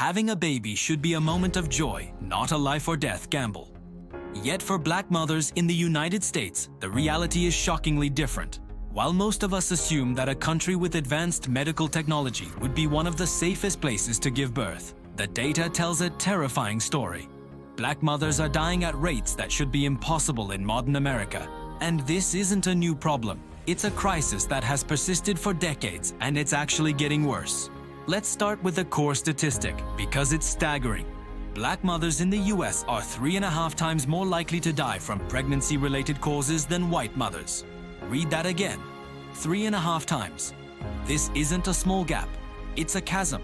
having a baby should be a moment of joy, not a life or death gamble. Yet for Black mothers in the United States, the reality is shockingly different. While most of us assume that a country with advanced medical technology would be one of the safest places to give birth, the data tells a terrifying story. Black mothers are dying at rates that should be impossible in modern America. And this isn't a new problem. It's a crisis that has persisted for decades, and it's actually getting worse. Let's start with a core statistic, because it's staggering. Black mothers in the US are 3.5 times more likely to die from pregnancy-related causes than white mothers. Read that again. 3.5 times. This isn't a small gap. It's a chasm.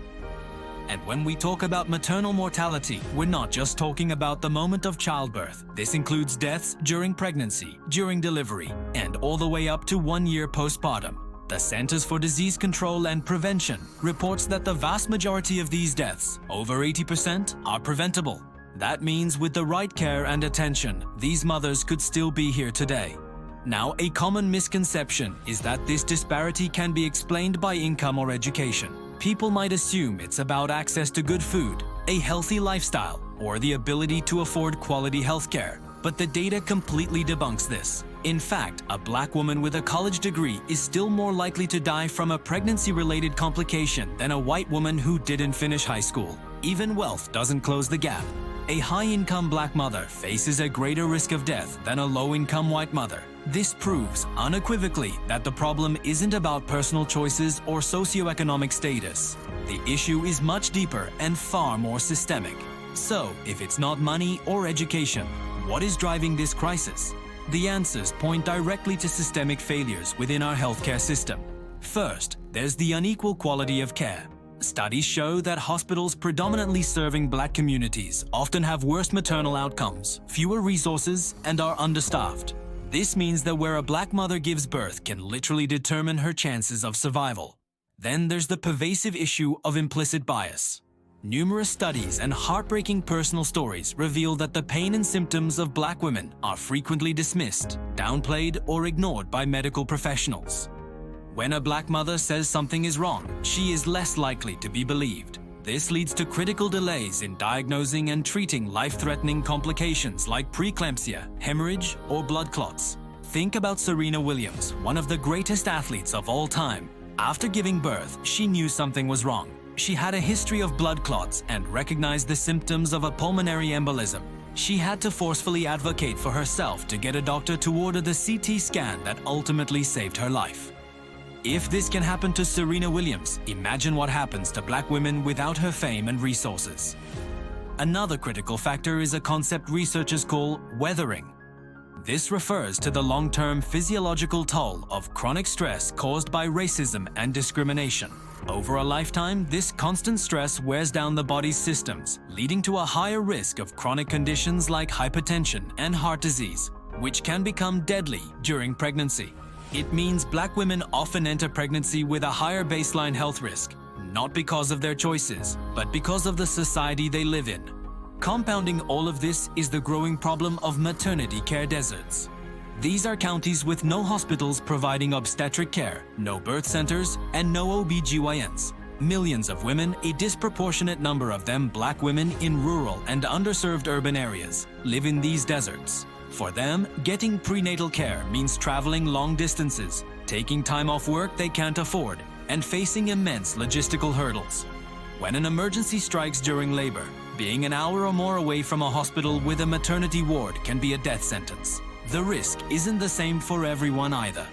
And when we talk about maternal mortality, we're not just talking about the moment of childbirth. This includes deaths during pregnancy, during delivery, and all the way up to 1 year postpartum. The Centers for Disease Control and Prevention reports that the vast majority of these deaths, over 80%, are preventable. That means with the right care and attention, these mothers could still be here today. Now, a common misconception is that this disparity can be explained by income or education. People might assume it's about access to good food, a healthy lifestyle, or the ability to afford quality healthcare. But the data completely debunks this. In fact, a Black woman with a college degree is still more likely to die from a pregnancy-related complication than a white woman who didn't finish high school. Even wealth doesn't close the gap. A high-income Black mother faces a greater risk of death than a low-income white mother. This proves unequivocally that the problem isn't about personal choices or socioeconomic status. The issue is much deeper and far more systemic. So, if it's not money or education, what is driving this crisis? The answers point directly to systemic failures within our healthcare system. First, there's the unequal quality of care. Studies show that hospitals predominantly serving Black communities often have worse maternal outcomes, fewer resources, and are understaffed. This means that where a Black mother gives birth can literally determine her chances of survival. Then there's the pervasive issue of implicit bias. Numerous studies and heartbreaking personal stories reveal that the pain and symptoms of Black women are frequently dismissed, downplayed, or ignored by medical professionals. When a Black mother says something is wrong, she is less likely to be believed. This leads to critical delays in diagnosing and treating life-threatening complications like preeclampsia, hemorrhage, or blood clots. Think about Serena Williams, one of the greatest athletes of all time. After giving birth, she knew something was wrong. She had a history of blood clots and recognized the symptoms of a pulmonary embolism. She had to forcefully advocate for herself to get a doctor to order the CT scan that ultimately saved her life. If this can happen to Serena Williams, imagine what happens to Black women without her fame and resources. Another critical factor is a concept researchers call weathering. This refers to the long-term physiological toll of chronic stress caused by racism and discrimination. Over a lifetime, this constant stress wears down the body's systems, leading to a higher risk of chronic conditions like hypertension and heart disease, which can become deadly during pregnancy. It means Black women often enter pregnancy with a higher baseline health risk, not because of their choices, but because of the society they live in. Compounding all of this is the growing problem of maternity care deserts. These are counties with no hospitals providing obstetric care, no birth centers, and no OBGYNs. Millions of women, a disproportionate number of them Black women in rural and underserved urban areas, live in these deserts. For them, getting prenatal care means traveling long distances, taking time off work they can't afford, and facing immense logistical hurdles. When an emergency strikes during labor, being an hour or more away from a hospital with a maternity ward can be a death sentence. The risk isn't the same for everyone either.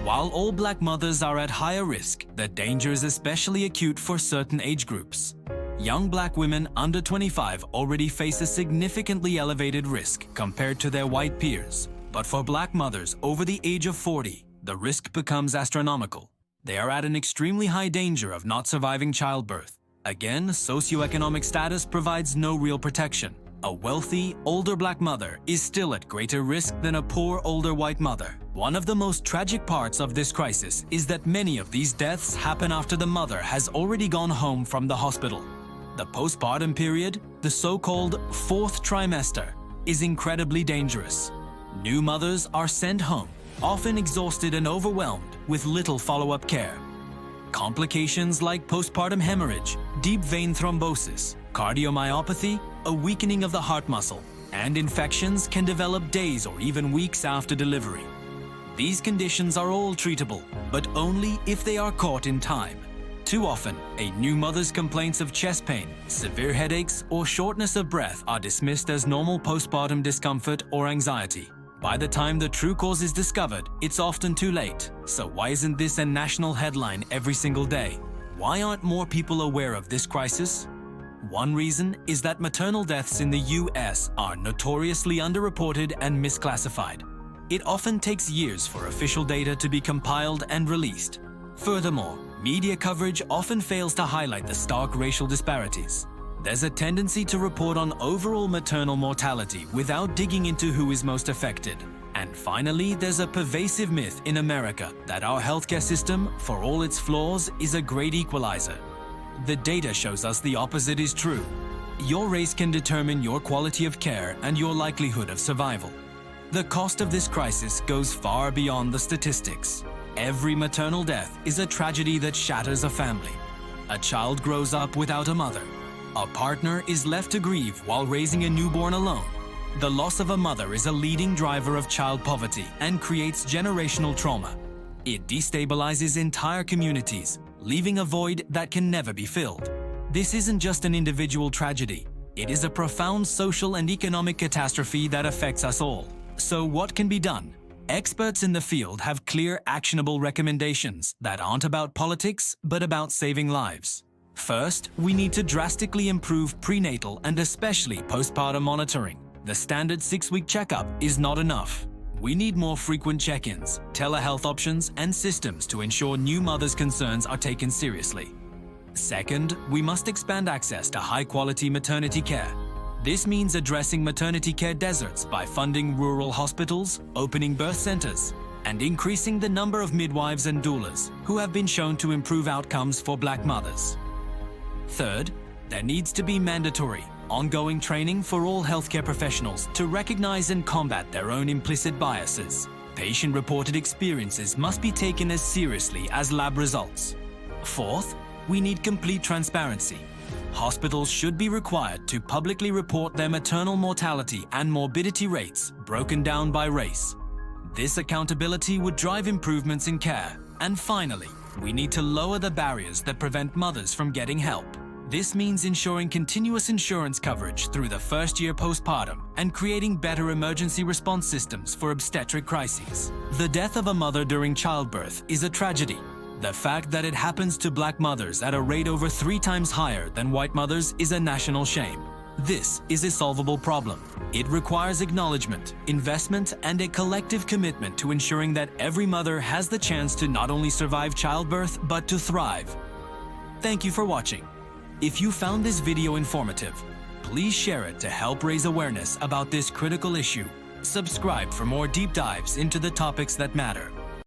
While all Black mothers are at higher risk, the danger is especially acute for certain age groups. Young Black women under 25 already face a significantly elevated risk compared to their white peers. But for Black mothers over the age of 40, the risk becomes astronomical. They are at an extremely high danger of not surviving childbirth. Again, socioeconomic status provides no real protection. A wealthy, older Black mother is still at greater risk than a poor, older white mother. One of the most tragic parts of this crisis is that many of these deaths happen after the mother has already gone home from the hospital. The postpartum period, the so-called fourth trimester, is incredibly dangerous. New mothers are sent home, often exhausted and overwhelmed, with little follow-up care. Complications like postpartum hemorrhage, deep vein thrombosis, Cardiomyopathy, a weakening of the heart muscle, and infections can develop days or even weeks after delivery. These conditions are all treatable, but only if they are caught in time. Too often, a new mother's complaints of chest pain, severe headaches, or shortness of breath are dismissed as normal postpartum discomfort or anxiety. By the time the true cause is discovered, it's often too late. So why isn't this a national headline every single day? Why aren't more people aware of this crisis? One reason is that maternal deaths in the US are notoriously underreported and misclassified. It often takes years for official data to be compiled and released. Furthermore, media coverage often fails to highlight the stark racial disparities. There's a tendency to report on overall maternal mortality without digging into who is most affected. And finally, there's a pervasive myth in America that our healthcare system, for all its flaws, is a great equalizer. The data shows us the opposite is true. Your race can determine your quality of care and your likelihood of survival. The cost of this crisis goes far beyond the statistics. Every maternal death is a tragedy that shatters a family. A child grows up without a mother. A partner is left to grieve while raising a newborn alone. The loss of a mother is a leading driver of child poverty and creates generational trauma. It destabilizes entire communities, leaving a void that can never be filled. This isn't just an individual tragedy. It is a profound social and economic catastrophe that affects us all. So what can be done? Experts in the field have clear, actionable recommendations that aren't about politics, but about saving lives. First, we need to drastically improve prenatal and especially postpartum monitoring. The standard 6-week checkup is not enough. We need more frequent check-ins, telehealth options, and systems to ensure new mothers' concerns are taken seriously. Second, we must expand access to high-quality maternity care. This means addressing maternity care deserts by funding rural hospitals, opening birth centers, and increasing the number of midwives and doulas who have been shown to improve outcomes for Black mothers. Third, there needs to be mandatory, ongoing training for all healthcare professionals to recognize and combat their own implicit biases. Patient-reported experiences must be taken as seriously as lab results. Fourth, we need complete transparency. Hospitals should be required to publicly report their maternal mortality and morbidity rates broken down by race. This accountability would drive improvements in care. And finally, we need to lower the barriers that prevent mothers from getting help. This means ensuring continuous insurance coverage through the first year postpartum and creating better emergency response systems for obstetric crises. The death of a mother during childbirth is a tragedy. The fact that it happens to Black mothers at a rate over 3 times higher than white mothers is a national shame. This is a solvable problem. It requires acknowledgement, investment, and a collective commitment to ensuring that every mother has the chance to not only survive childbirth, but to thrive. Thank you for watching. If you found this video informative, please share it to help raise awareness about this critical issue. Subscribe for more deep dives into the topics that matter.